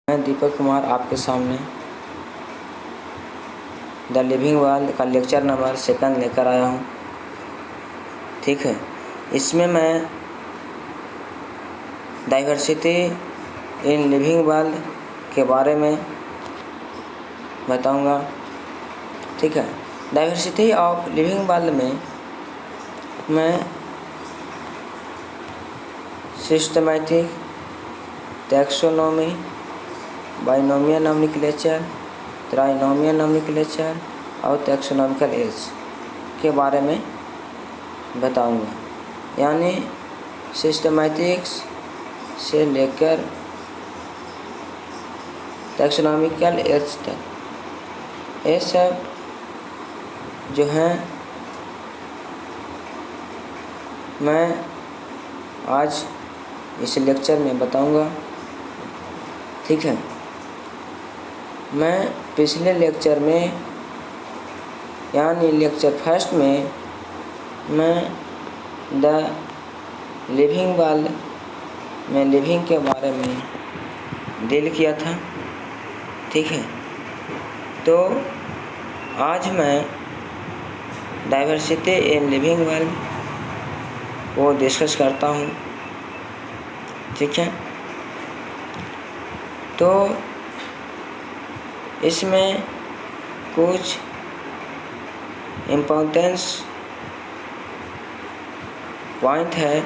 मैं दीपक कुमार आपके सामने द लिविंग वर्ल्ड का लेक्चर नंबर 2 लेकर आया हूँ। ठीक है, इसमें मैं डाइवर्सिटी इन लिविंग वर्ल्ड के बारे में बताऊँगा। ठीक है, डाइवर्सिटी ऑफ लिविंग वर्ल्ड में मैं systematic, taxonomy, binomial nomenclature, trinomial nomenclature और टैक्सोनॉमिकल एज के बारे में बताऊंगा। यानी सिस्टमैटिक्स से लेकर टैक्सोनॉमिकल एज तक ये सब जो हैं मैं आज इस लेक्चर में बताऊंगा। ठीक है, मैं पिछले लेक्चर में यानी लेक्चर फर्स्ट में मैं द लिविंग वर्ल्ड में लिविंग के बारे में डील किया था। ठीक है, तो आज मैं डाइवर्सिटी इन लिविंग वर्ल्ड को डिस्कस करता हूँ। ठीक है, तो इसमें कुछ इम्पोर्टेंस पॉइंट है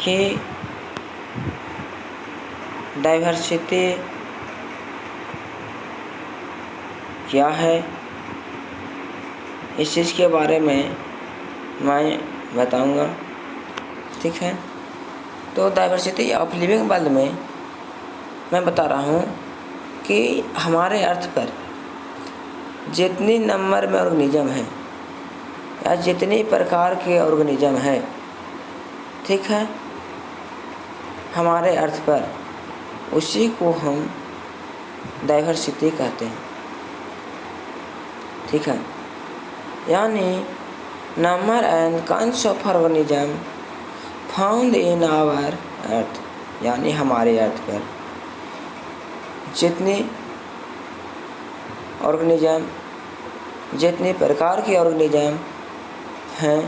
कि डाइवर्सिटी क्या है, इस चीज़ के बारे में मैं बताऊंगा। ठीक है, तो डाइवर्सिटी ऑफ लिविंग वर्ल्ड में मैं बता रहा हूँ कि हमारे अर्थ पर जितनी नंबर में ऑर्गेनिज्म है या जितनी प्रकार के ऑर्गेनिज्म है, ठीक है, हमारे अर्थ पर उसी को हम डाइवर्सिटी कहते हैं। ठीक है, यानी number and kinds of organism found in our earth, यानी हमारे अर्थ पर जितनी ऑर्गेनिज्म, जितनी प्रकार के ऑर्गेनिज्म हैं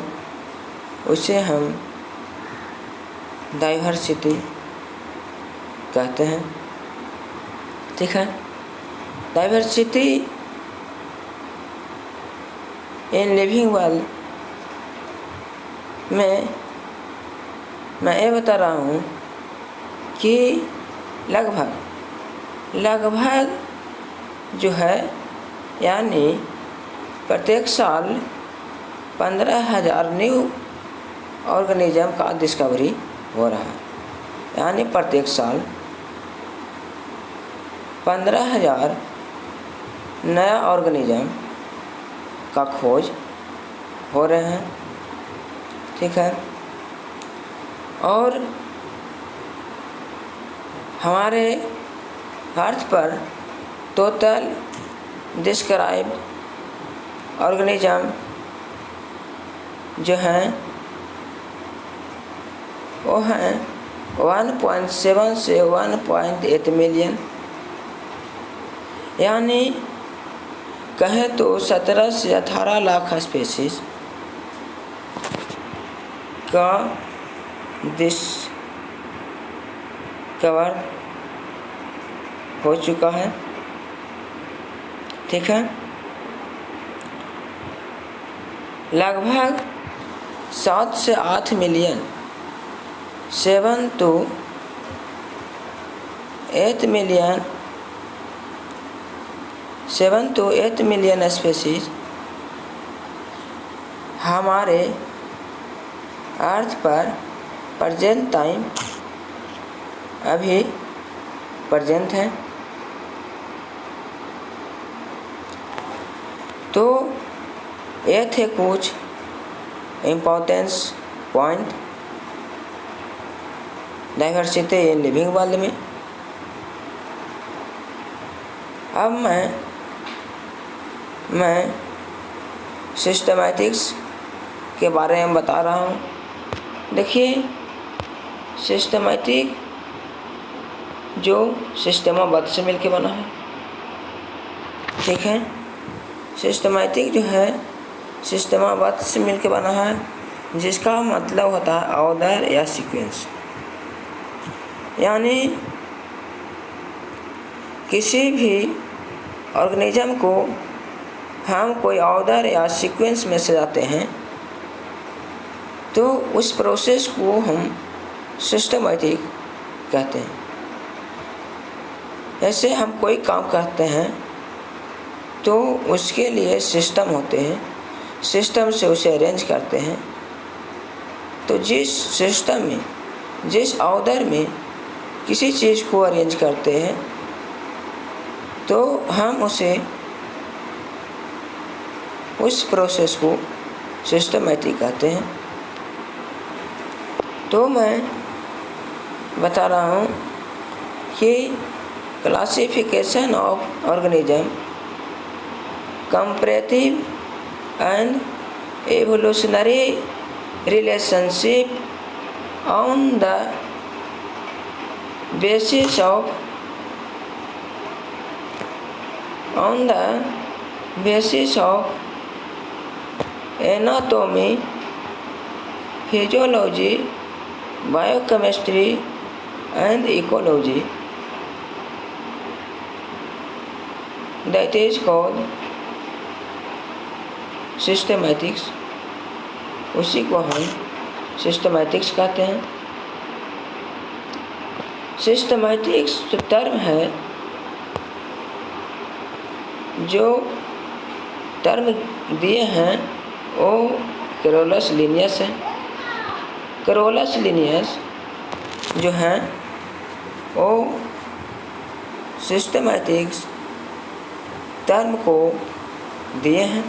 उसे हम डाइवर्सिटी कहते हैं। ठीक है, डाइवर्सिटी इन लिविंग वर्ल्ड में मैं ये बता रहा हूँ कि लगभग जो है यानी प्रत्येक साल 15,000 न्यू ऑर्गेनिज्म का डिस्कवरी हो रहा है। यानी प्रत्येक साल 15,000 नया ऑर्गेनिज्म का खोज हो रहे हैं। ठीक है, और हमारे अर्थ पर टोटल डिस्क्राइब ऑर्गेनिज्म जो हैं वो हैं 1.7 से 1.8 मिलियन, यानी कहें तो 17 से 18 लाख स्पीशीज का डिस्कवर हो चुका है। ठीक है, लगभग 7 से 8 मिलियन 7 to 8 मिलियन स्पीशीज हमारे अर्थ पर प्रेजेंट टाइम अभी प्रेजेंट है। तो ये थे कुछ importance point diversity in living world में। अब मैं सिस्टमैटिक्स के बारे में बता रहा हूँ। देखिए, सिस्टमैटिक जो सिस्टमाबद्ध से मिलकर बना है। ठीक है, सिस्टमैटिक जो है सिस्टमाबद्ध से मिलकर बना है, जिसका मतलब होता है ऑर्डर या सीक्वेंस। यानी किसी भी ऑर्गेनिज्म को हम कोई ऑर्डर या सीक्वेंस में सजाते हैं तो उस प्रोसेस को हम सिस्टमैटिक कहते हैं। ऐसे हम कोई काम करते हैं तो उसके लिए सिस्टम होते हैं, सिस्टम से उसे अरेंज करते हैं। तो जिस सिस्टम में, जिस ऑर्डर में किसी चीज़ को अरेंज करते हैं तो हम उस प्रोसेस को सिस्टमैटिक कहते हैं। तो मैं बता रहा हूँ कि classification of organism, comparative and evolutionary relationship on the basis of anatomy, physiology, biochemistry and ecology, that is called systematics। उसी को हम सिस्टमैटिक्स कहते हैं। सिस्टमैटिक्स जो टर्म है, जो टर्म दिए हैं वो कैरोलस लिनियस है। कैरोलस लिनियस जो हैं वो सिस्टमैटिक्स टर्म को दिए हैं।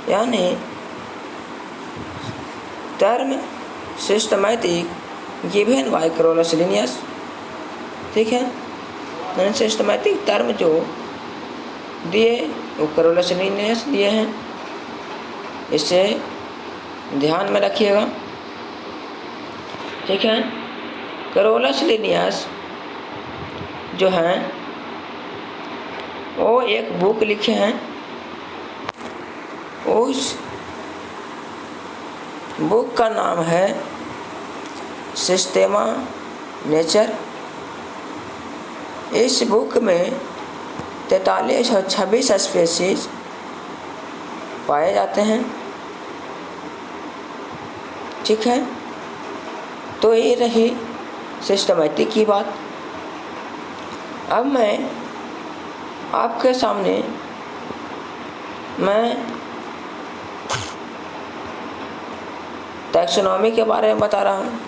यानी term systematic given by Carolus Linnaeus. ठीक है, सिस्टमैटिक टर्म जो दिए वो कैरोलस लिनियस दिए हैं, इसे ध्यान में रखिएगा। ठीक है, कैरोलस लिनियस जो हैं वो एक बुक लिखे हैं। उस बुक का नाम है सिस्टेमा नेचर। इस बुक में 4326 स्पीशीज पाए जाते हैं। ठीक है, तो ये रही सिस्टमैटिक की बात। अब मैं आपके सामने टैक्सोनॉमी के बारे में बता रहा हूँ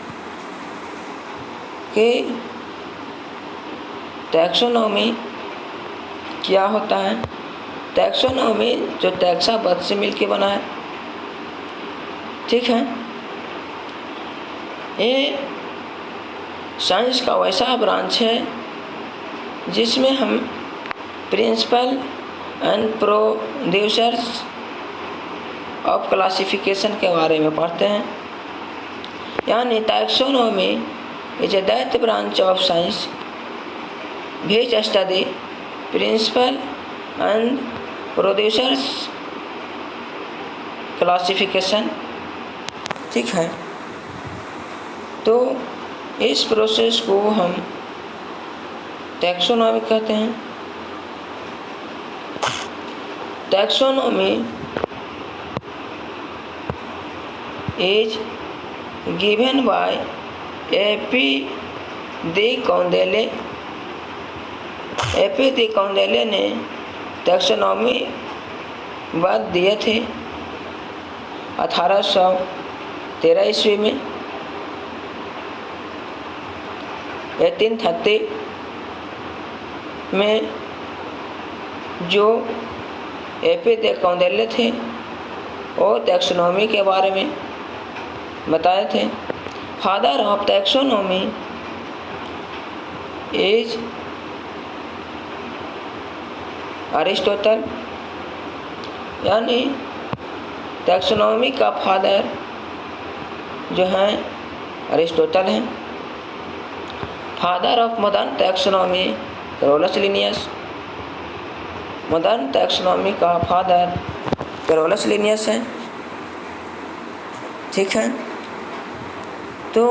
कि टैक्सोनॉमी क्या होता है। टैक्सोनॉमी जो टैक्साबद्ध से मिलके बना है। ठीक है, ये साइंस का वैसा ब्रांच है जिसमें हम principal and producers of classification के बारे में पढ़ते हैं। यानी taxonomy is that branch of science which study principal and producers classification। ठीक है, तो इस प्रोसेस को हम टैक्सोनॉमी कहते हैं। Taxonomy is given by A P. De Candolle. A P. De Candolle ने टैक्सोनॉमी वाद दिए थे 1813 ईस्वी में। 1830 में जो ए.पी. डी कौंडेले थे वो टैक्सोनॉमी के बारे में बताए थे। Father of taxonomy is Aristotle. यानी टैक्सोनॉमी का फादर जो हैं अरिस्टोटल हैं। Father of modern taxonomy Carolus Linnaeus. Modern taxonomy का फादर कैरोलस लिनियस है। ठीक है, तो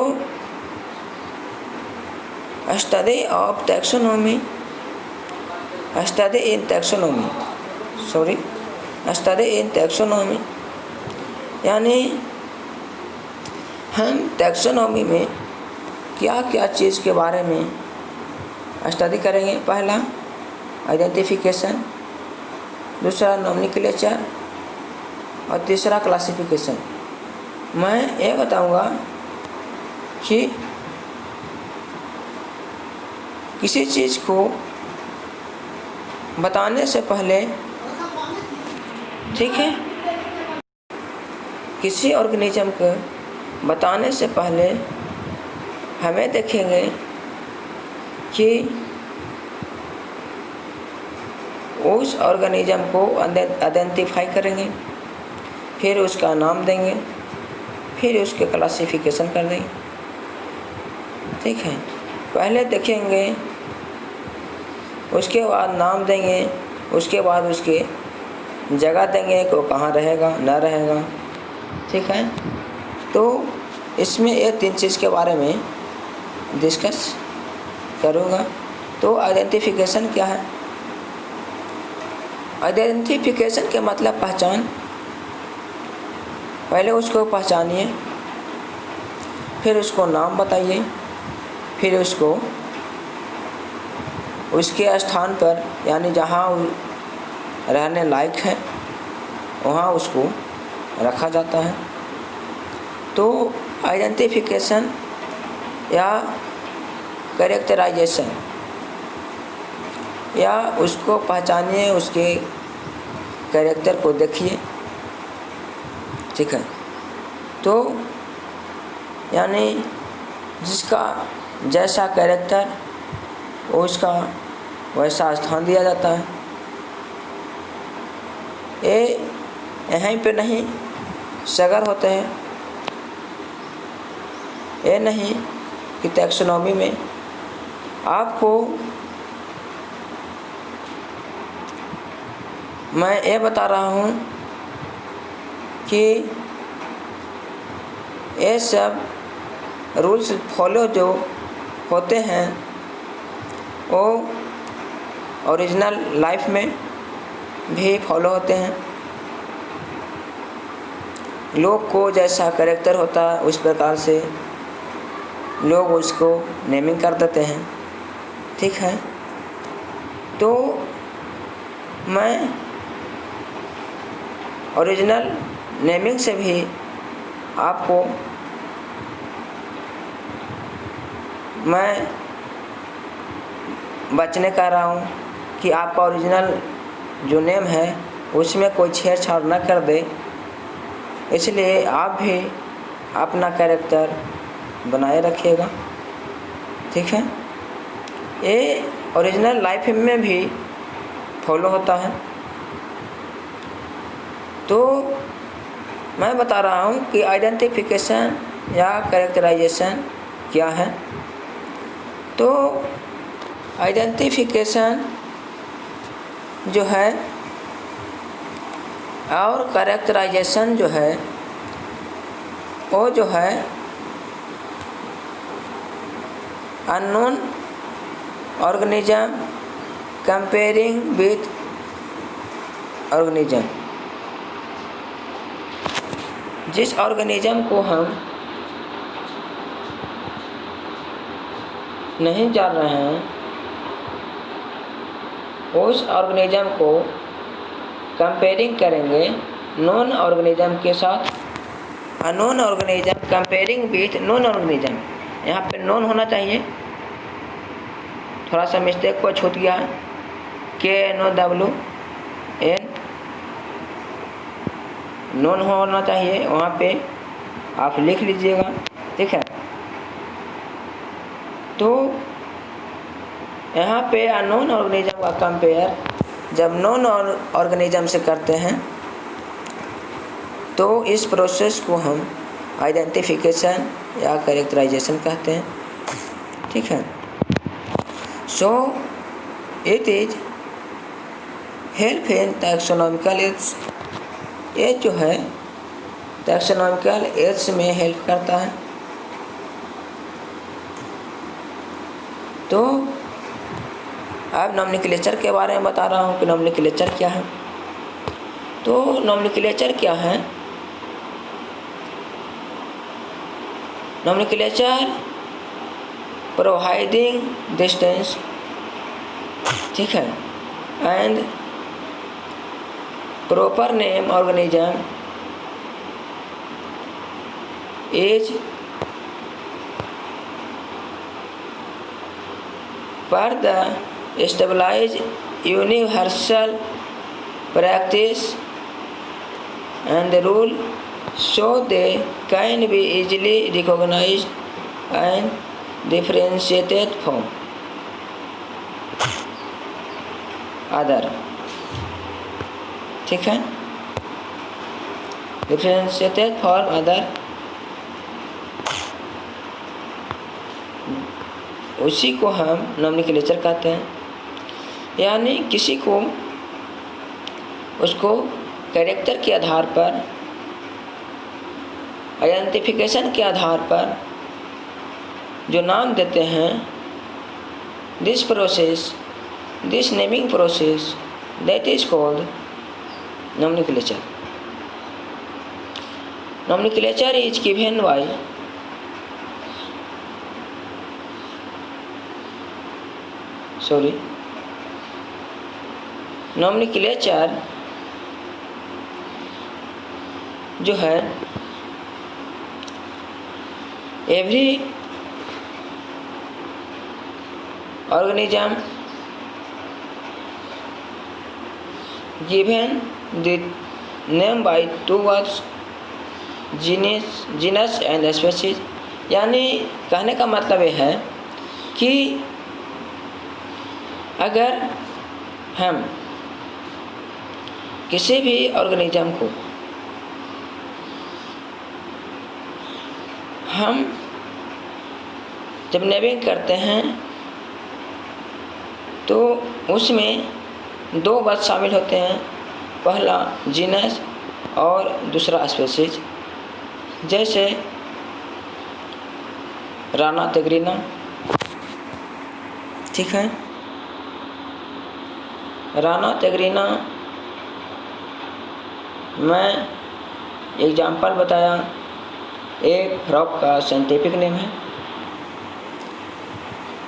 study of taxonomy, study in taxonomy, study in taxonomy यानी हम टैक्सोनॉमी में क्या क्या चीज़ के बारे में स्टडी करेंगे। पहला आइडेंटिफिकेशन, दूसरा नोमेनक्लेचर और तीसरा क्लासिफिकेशन। मैं ये बताऊंगा कि किसी चीज़ को बताने से पहले, ठीक है, किसी ऑर्गेनिज्म को बताने से पहले हमें देखेंगे कि उस ऑर्गेनिज्म को आइडेंटिफाई करेंगे, फिर उसका नाम देंगे, फिर उसके क्लासिफिकेशन कर देंगे। ठीक है, पहले देखेंगे, उसके बाद नाम देंगे, उसके बाद उसके जगह देंगे कि वो कहाँ रहेगा न रहेगा। ठीक है, तो इसमें ये 3 चीज़ के बारे में डिस्कस करूँगा। तो आइडेंटिफिकेशन क्या है? आइडेंटिफिकेशन के मतलब पहचान। पहले उसको पहचानिए, फिर उसको नाम बताइए, फिर उसको उसके स्थान पर यानी जहाँ रहने लायक है वहाँ उसको रखा जाता है। तो आइडेंटिफिकेशन या कैरेक्टराइजेशन, या उसको पहचानिए, उसके कैरेक्टर को देखिए। ठीक है, तो यानी जिसका जैसा कैरेक्टर उसका वैसा स्थान दिया जाता है। ये यहीं पे नहीं सगर होते हैं, ये नहीं कि टैक्सोनॉमी में आपको मैं ये बता रहा हूँ कि ये सब रूल्स फॉलो जो होते हैं वो ओरिजिनल लाइफ में भी फॉलो होते हैं। लोग को जैसा कैरेक्टर होता है उस प्रकार से लोग उसको नेमिंग कर देते हैं। ठीक है, तो मैं ओरिजिनल नेमिंग से भी आपको मैं बचने कह रहा हूँ कि आपका ओरिजिनल जो नेम है उसमें कोई छेड़छाड़ न कर दे। इसलिए आप भी अपना कैरेक्टर बनाए रखिएगा। ठीक है, ये ओरिजिनल लाइफ में भी फॉलो होता है। तो मैं बता रहा हूँ कि आइडेंटिफिकेशन या कैरेक्टराइजेशन क्या है। तो आइडेंटिफिकेशन जो है और कैरेक्टराइजेशन जो है वो जो है unknown organism comparing with organism. जिस ऑर्गेनिज्म को हम नहीं जान रहे हैं उस ऑर्गेनिज्म को कंपेयरिंग करेंगे नॉन ऑर्गेनिज्म के साथ। Unknown organism comparing with non organism, यहाँ पे नॉन होना चाहिए, थोड़ा सा मिस्टेक को छूट गया है। KNOWN नॉन होना चाहिए, वहाँ पे आप लिख लीजिएगा। ठीक है, तो यहाँ पे अननोन ऑर्गेनिज्म का कंपेयर जब नॉन ऑर्गेनिज्म से करते हैं तो इस प्रोसेस को हम आइडेंटिफिकेशन या कैरेक्टराइजेशन कहते हैं। ठीक है। So it is help in taxonomical aids। ये जो है टैक्सोनॉमिकल एड्स में हेल्प करता है। तो अब नॉमेनक्लेचर के बारे में बता रहा हूँ कि नॉमेनक्लेचर क्या है। तो नॉमेनक्लेचर क्या है? नॉमेनक्लेचर प्रोवाइडिंग डिस्टेंस, ठीक है, and proper name organism is पर the established universal practice and the rule, so they can be easily recognized and differentiated from other, ठीक है, differentiated from other। उसी को हम नॉमेनक्लेचर कहते हैं, यानी किसी को उसको कैरेक्टर के आधार पर, आइडेंटिफिकेशन के आधार पर जो नाम देते हैं, this process, this naming process, that is called nomenclature. Nomenclature is given bye nomenclature जो है every organism given the name by two words, genus and species. यानी कहने का मतलब ये है कि अगर हम किसी भी ऑर्गेनिज्म को हम जब नेमिंग करते हैं तो उसमें दो बात शामिल होते हैं, पहला जीनस और दूसरा स्पीशीज। जैसे राना तिग्रिना, ठीक है, राना तिग्रिना मैं एग्जाम्पल बताया, एक फ्रॉक का साइंटिफिक नेम है,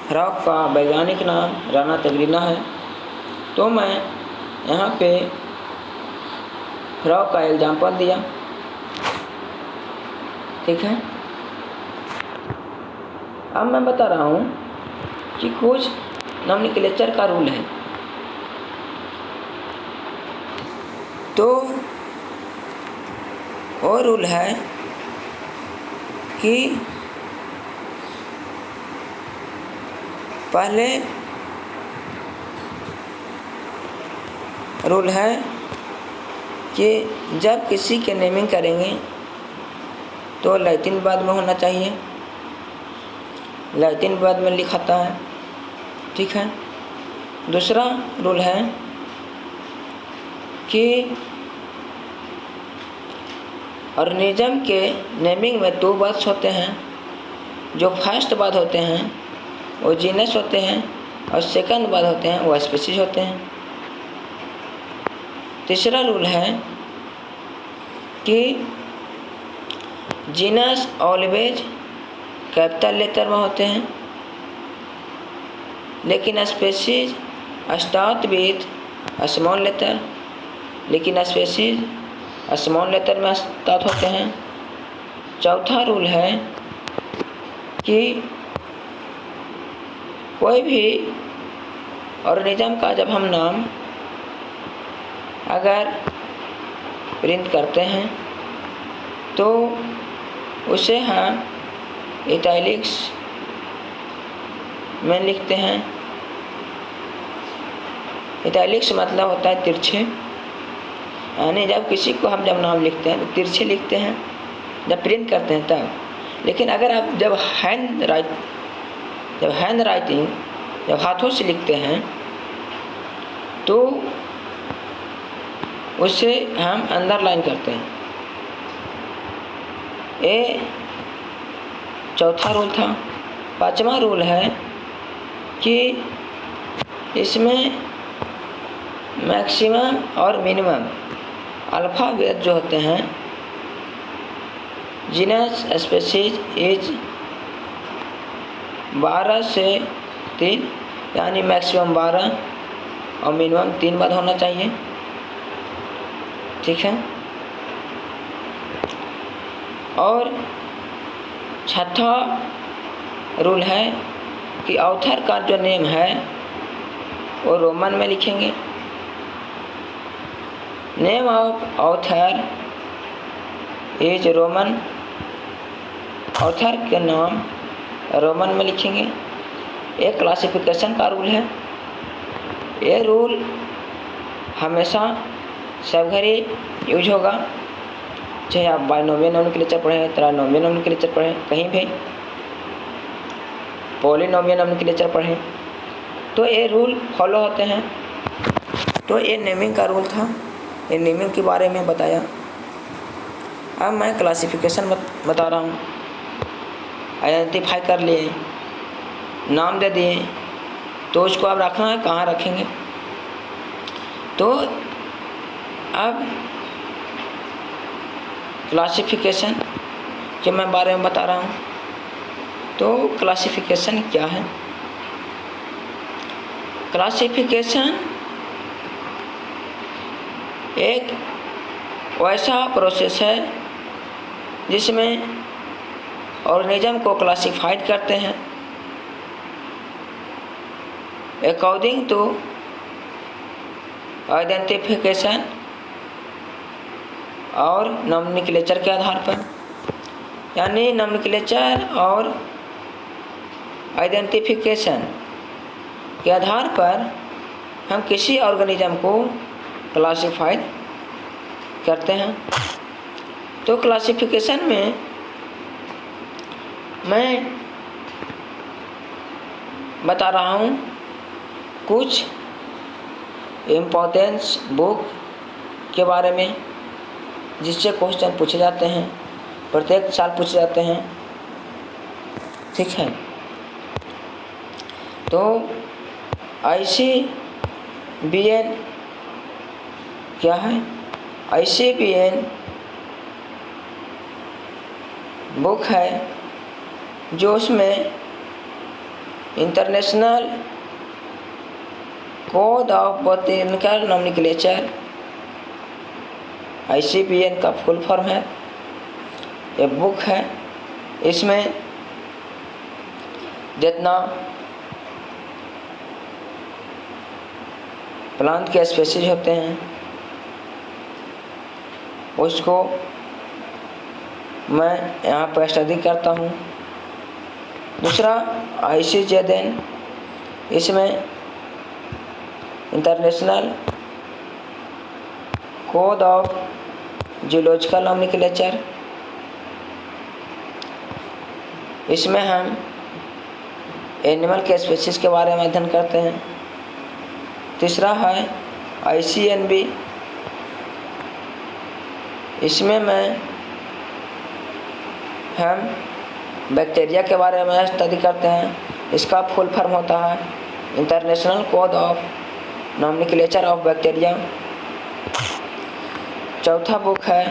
फ्रॉक का वैज्ञानिक नाम राना तिग्रिना है। तो मैं यहाँ पे फ्रॉक का एग्जाम्पल दिया, ठीक है। अब मैं बता रहा हूँ कि कुछ नॉमेनक्लेचर का रूल है। तो वो रूल है कि पहले रूल है कि जब किसी के नेमिंग करेंगे तो लैटिन बाद में होना चाहिए, लैटिन बाद में लिखाता है, ठीक है। दूसरा रूल है कि ऑर्गेनिज्म के नेमिंग में दो वर्ड्स होते हैं। जो फर्स्ट वर्ड होते हैं वो जीनस होते हैं और सेकंड वर्ड होते हैं वो स्पीशीज होते हैं। तीसरा रूल है कि जीनस ऑलवेज कैपिटल लेटर में होते हैं, लेकिन species start with small letter, लेकिन स्पीशीज स्मॉल लेटर में स्टार्ट होते हैं। चौथा रूल है कि कोई भी ऑर्गेनिज्म का जब हम नाम अगर प्रिंट करते हैं तो उसे हम इटैलिक्स में लिखते हैं। इटैलिक्स मतलब होता है तिरछे, यानी जब किसी को हम जब नाम लिखते हैं तो तिरछे लिखते हैं जब प्रिंट करते हैं तब। लेकिन अगर आप जब हैंड राइटिंग जब हाथों से लिखते हैं तो उससे हम अंडरलाइन करते हैं। ये चौथा रूल था। पांचवा रूल है कि इसमें मैक्सिमम और मिनिमम अल्फ़ाबेट जो होते हैं, जीनस स्पीशीज इज 12 से 3, यानी मैक्सिमम 12 और मिनिमम 3 बार होना चाहिए। ठीक है। और छठा रूल है कि ऑथर का जो नेम है वो रोमन में लिखेंगे। Name of author is Roman, author के नाम रोमन में लिखेंगे। एक क्लासिफिकेशन का रूल है। ये रूल हमेशा सब घड़ी यूज होगा, चाहे आप बाइनोमियल नोमेनक्लेचर पढ़ें, ट्राइनोमियल नोमेनक्लेचर पढ़ें, कहीं भी पॉलिनोमियल नोमेनक्लेचर पढ़ें, तो ये रूल फॉलो होते हैं। तो ये नेमिंग का रूल था, ये नेमिंग के बारे में बताया। अब मैं क्लासिफिकेशन बता रहा हूँ। आइडेंटिफाई कर लिए, नाम दे दिए, तो उसको अब रखना है, कहाँ रखेंगे। तो अब क्लासिफिकेशन के मैं बारे में बता रहा हूँ। तो क्लासिफिकेशन क्या है? क्लासिफिकेशन एक वैसा प्रोसेस है जिसमें ऑर्गेनिज्म को क्लासिफाइड करते हैं अकॉर्डिंग टू आइडेंटिफिकेशन और नोमेनक्लेचर के आधार पर। यानी नोमेनक्लेचर और आइडेंटिफिकेशन के आधार पर हम किसी ऑर्गेनिज्म को क्लासिफाइड करते हैं। तो क्लासिफिकेशन में मैं बता रहा हूँ कुछ इम्पोर्टेंस बुक के बारे में, जिससे क्वेश्चन पूछे जाते हैं, प्रत्येक साल पूछे जाते हैं। ठीक है। तो ICBN क्या है? ICBN बुक है जो उसमें international code of botanical nomenclature, ICBN का फुल फॉर्म है। ये बुक है, इसमें जितना प्लांट के स्पीशीज होते हैं उसको मैं यहाँ पर स्टडी करता हूँ। दूसरा ICJN, इसमें international code of zoological nomenclature, इसमें हम एनिमल के स्पीशीज के बारे में अध्ययन करते हैं। तीसरा है ICNB, इसमें हम बैक्टीरिया के बारे में स्टडी करते हैं। इसका फुल फॉर्म होता है international code of nomenclature of bacteria. चौथा बुक है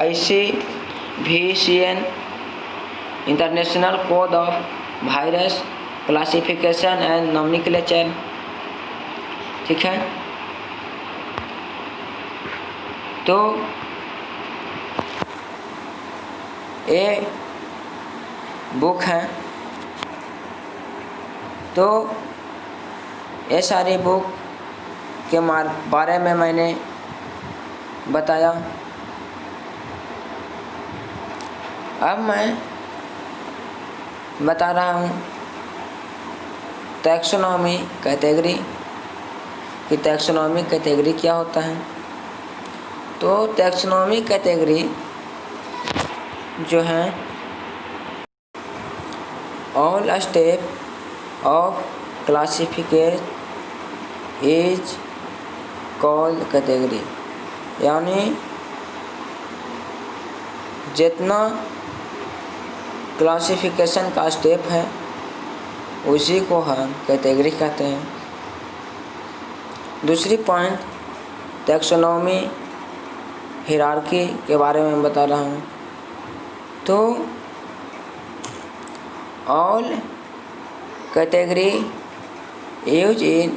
ICVCN, international code of virus classification and nomenclature. ठीक है। तो ये बुक है। तो ये सारी बुक के बारे में मैंने बताया। अब मैं बता रहा हूँ टैक्सोनॉमी कैटेगरी कि टैक्सोनॉमी कैटेगरी क्या होता है। तो टैक्सोनॉमी कैटेगरी जो है all step of classification is called category, यानी जितना क्लासिफिकेशन का स्टेप है उसी को हम कैटेगरी कहते हैं। दूसरी पॉइंट टैक्सोनॉमी हायरार्की के बारे में बता रहा हूँ। तो all category use in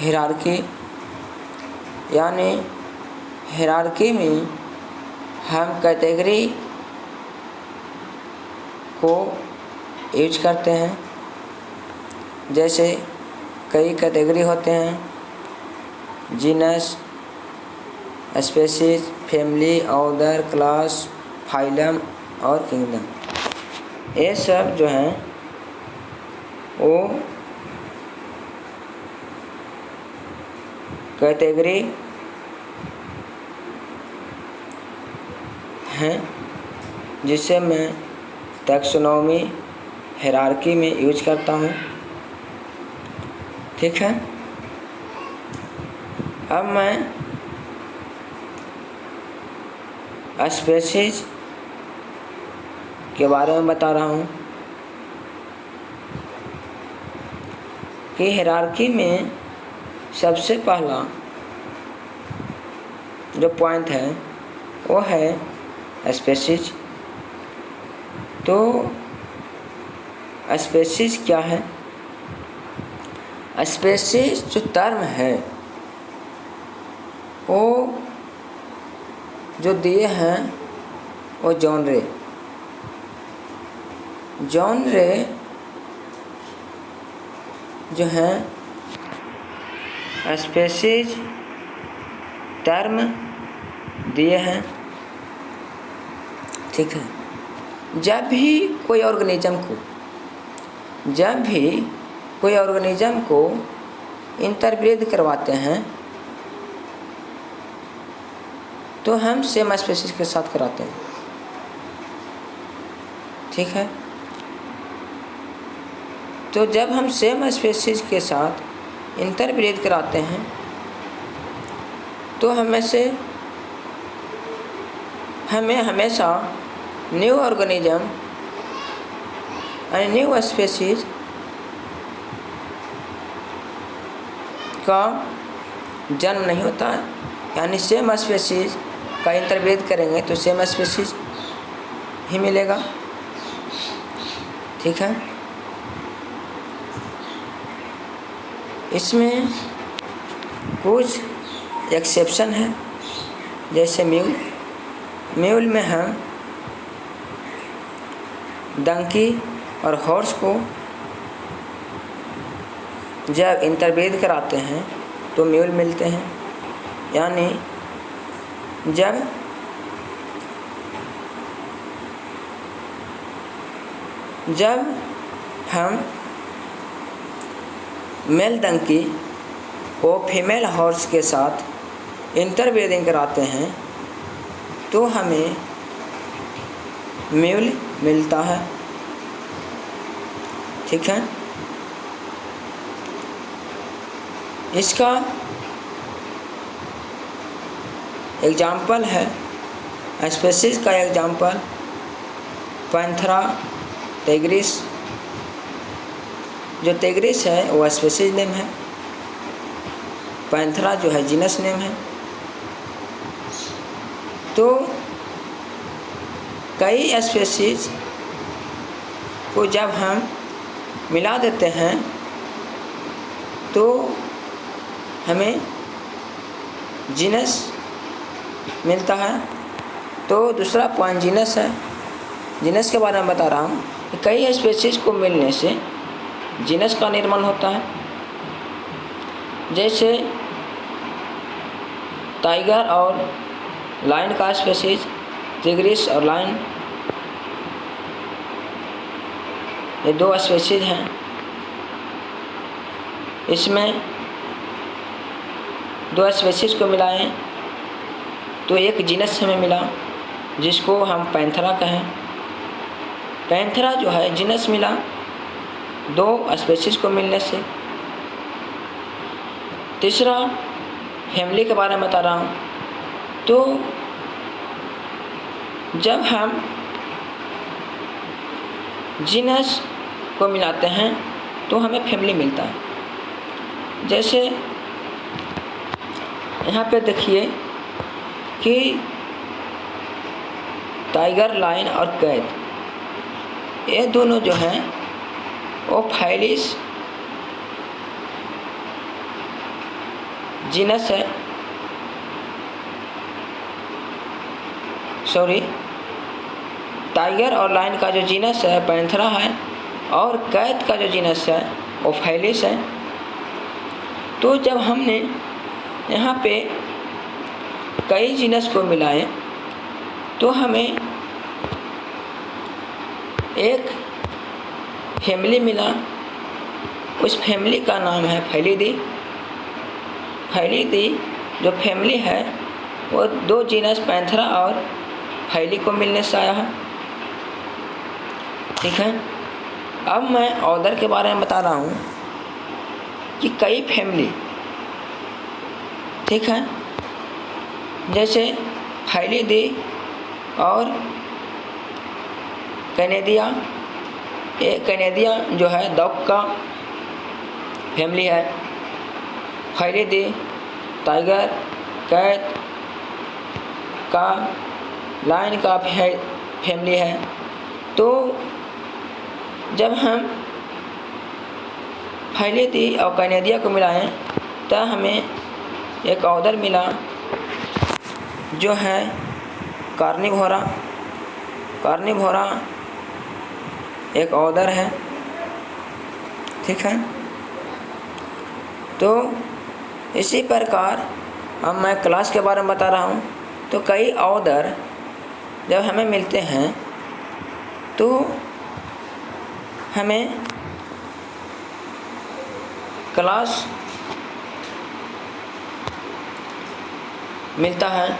hierarchy, यानी हायरार्की में हम कैटेगरी को यूज करते हैं। जैसे कई कैटेगरी होते हैं, genus, species, family, order, class, phylum और किंगडम। ये सब जो हैं वो कैटेगरी हैं जिसे मैं टैक्सोनॉमी हायरार्की में यूज करता हूँ। ठीक है, अब मैं स्पीशीज के बारे में बता रहा हूँ कि हायरार्की में सबसे पहला जो पॉइंट है वो है स्पीशीज। तो स्पीशीज क्या है? स्पीशीज जो टर्म है वो जो दिए हैं वो जॉनरे जो हैं स्पीशीज टर्म दिए हैं। ठीक है, जब भी कोई ऑर्गेनिज्म को इंटरब्रीड करवाते हैं तो हम सेम स्पीशीज के साथ कराते हैं। ठीक है, तो जब हम सेम स्पीशीज के साथ इंटरब्रीड कराते हैं तो हमें हमेशा न्यू ऑर्गेनिज्म यानी न्यू स्पीशीज का जन्म नहीं होता है। यानी सेम स्पीशीज का इंटरब्रीड करेंगे तो सेम स्पीशीज ही मिलेगा। ठीक है, इसमें कुछ एक्सेप्शन है, जैसे म्यूल में हम डंकी और हॉर्स को जब इंटरब्रीड कराते हैं तो म्यूल मिलते हैं। यानी जब हम मेल डंकी को फीमेल हॉर्स के साथ इंटरब्रीडिंग कराते हैं तो हमें म्यूल मिलता है। ठीक है, इसका एग्जाम्पल है, स्पीशीज का एग्जाम्पल पैंथेरा टिग्रिस। जो टिग्रिस है वो स्पीशीज नेम है, पैंथेरा जो है जीनस नेम है। तो कई स्पीशीज को जब हम मिला देते हैं तो हमें जीनस मिलता है। तो दूसरा पॉइंट जीनस है। जीनस के बारे में बता रहा हूँ कि कई स्पीशीज को मिलने से जीनस का निर्माण होता है। जैसे टाइगर और लायन का स्पीशीज, टिग्रिस और लायन, ये दो स्पीशीज हैं। इसमें दो स्पीशीज को मिलाएं तो एक जीनस हमें मिला जिसको हम पैंथेरा कहें। पैंथेरा जो है जीनस मिला 2 स्पीशीज को मिलने से। तीसरा फैमिली के बारे में बता रहा हूँ। तो जब हम जीनस को मिलाते हैं तो हमें फैमिली मिलता है। जैसे यहाँ पे देखिए कि टाइगर, लायन और कैट, ये दोनों जो हैं वो फाइलिस जीनस है, टाइगर और लायन का जो जीनस है पैंथेरा है, और कैट का जो जीनस है वो फाइलिस है। तो जब हमने यहाँ पे कई जीनस को मिलाए तो हमें एक फैमिली मिला। उस फैमिली का नाम है फैलिडी। फैलिडी जो फैमिली है वो 2 जीनस पैंथेरा और फैली को मिलने से आया है। ठीक है। अब मैं ऑर्डर के बारे में बता रहा हूँ कि कई फैमिली, ठीक है, जैसे फैलिडी और कैनेडिया। ये कैनेडिया जो है डॉग का फैमिली है। फैलिडी टाइगर, कैट का, लायन का फैमिली है। तो जब हम फैलिडी और कैनेडिया को मिलाएं तो हमें एक ऑर्डर मिला जो है कार्निवोरा। कार्निवोरा एक ऑर्डर है। ठीक है। तो इसी प्रकार अब मैं क्लास के बारे में बता रहा हूँ। तो कई ऑर्डर जब हमें मिलते हैं तो हमें क्लास मिलता है।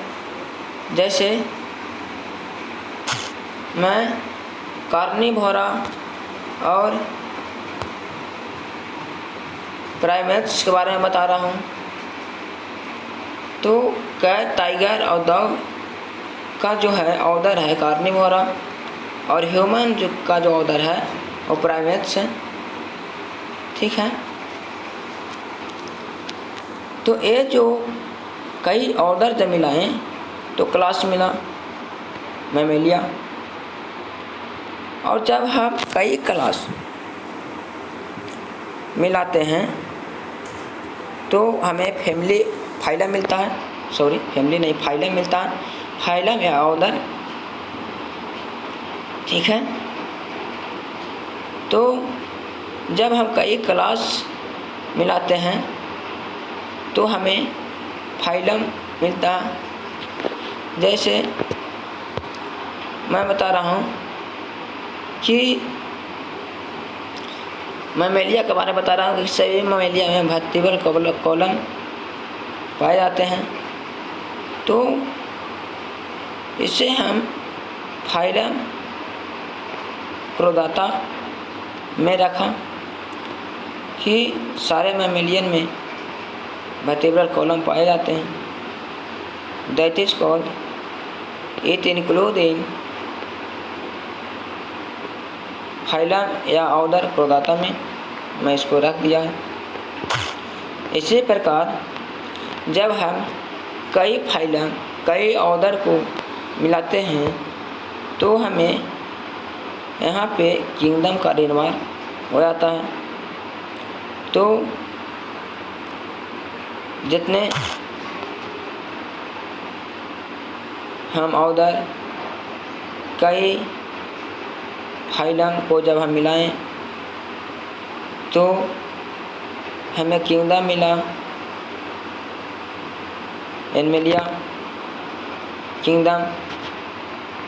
जैसे मैं कार्निवोरा और प्राइमेट्स के बारे में बता रहा हूँ। तो कैट, टाइगर और डॉग का जो है ऑर्डर है कार्निवोरा, और ह्यूमन जो का जो ऑर्डर है वो प्राइमेट्स है। ठीक है। तो ये जो कई ऑर्डर जब मिलाएँ तो क्लास मिला मैमेलिया। और जब हम कई क्लास मिलाते हैं तो हमें फैमिली फाइलम मिलता है। फैमिली नहीं, फाइलम मिलता है। फाइलम या ऑर्डर। ठीक है। तो जब हम कई क्लास मिलाते हैं तो हमें फाइलम मिलता है। जैसे मैं बता रहा हूँ कि मैमेलिया के बारे में बता रहा हूँ कि सभी मैमेलिया में वर्टिब्रल कॉलम पाए जाते हैं। तो इसे हम फाइलम प्रोदाता में रखा कि सारे मैमेलियन में वर्टिब्रल कॉलम पाए जाते हैं। That is called it include in phylum या ऑर्डर प्रोदाता में मैं इसको रख दिया है। इसी प्रकार जब हम कई फाइलम, कई ऑर्डर को मिलाते हैं तो हमें यहाँ पे किंगडम का निर्माण हो जाता है। तो जितने हम ऑर्डर कई फाइलम को जब हम मिलाएं तो हमें किंगडम मिला, एनिमलिया किंगडम।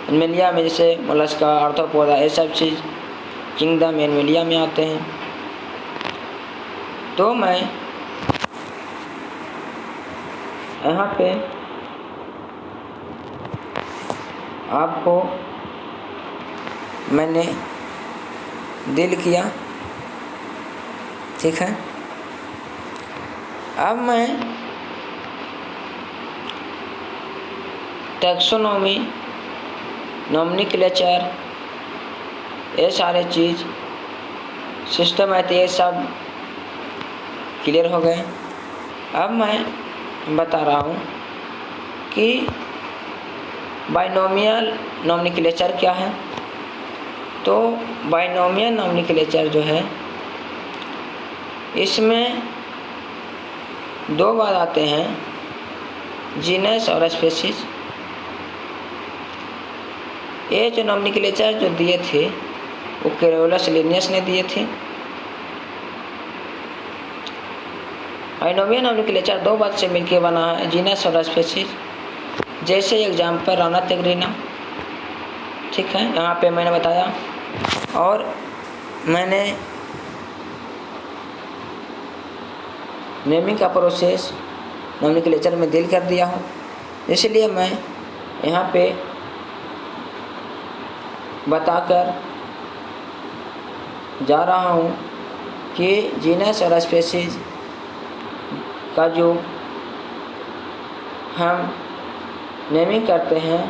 एनिमलिया में जैसे मोलस्का, आर्थ्रोपोडा, ये सब चीज़ किंगडम एनिमलिया में आते हैं। तो मैं यहाँ पे आपको मैंने डील किया ठीक है। अब मैं टैक्सोनॉमी, नोमेनक्लेचर, ये सारे चीज़ सिस्टम ये सब क्लियर हो गए। अब मैं बता रहा हूँ कि बाइनोमियल नोमेनक्लेचर क्या है। तो बाइनोमियल नोमेनक्लेचर जो है, इसमें दो बार आते हैं, जीनस और स्पीशीज। ये जो नोमेनक्लेचर जो दिए थे वो कैरोलस लिनियस ने दिए थे। बाइनोमियल नोमेनक्लेचर दो बात से मिलकर बना है, जीनस और स्पीशीज। जैसे एग्जाम्पल राना तेगरीना, ठीक है, यहाँ पे मैंने बताया। और मैंने नेमिंग का प्रोसेस नोमेनक्लेचर में डील कर दिया हूँ, इसलिए मैं यहाँ पे बताकर जा रहा हूँ कि जीनस और स्पीशीज का जो हम नेमिंग करते हैं,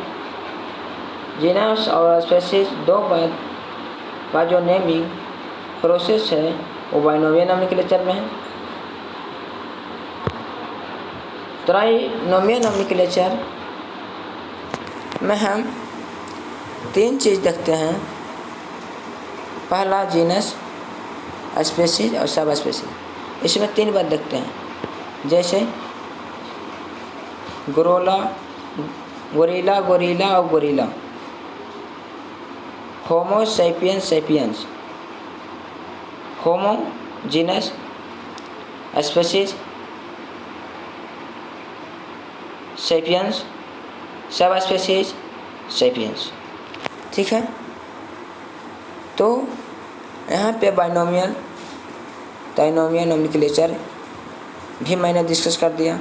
जीनस और स्पीशीज दो बार का जो नेमिंग प्रोसेस है वो बाइनोमियल नोमेनक्लेचर में है। ट्राइनोमियल नोमेनक्लेचर में हम तीन चीज़ देखते हैं। पहला जीनस, स्पीशीज और सब स्पीशीज। इसमें तीन बार देखते हैं, जैसे गोरिल्ला, गोरिल्ला और गोरिल्ला, होमो सैपियंस सैपियंस, होमो जीनस, स्पीशीज सैपियंस, सब स्पीशीज सैपियंस, ठीक है। तो यहाँ पे बाइनोमियल, ट्राइनोमियल नोमेनक्लेचर भी मैंने डिस्कस कर दिया।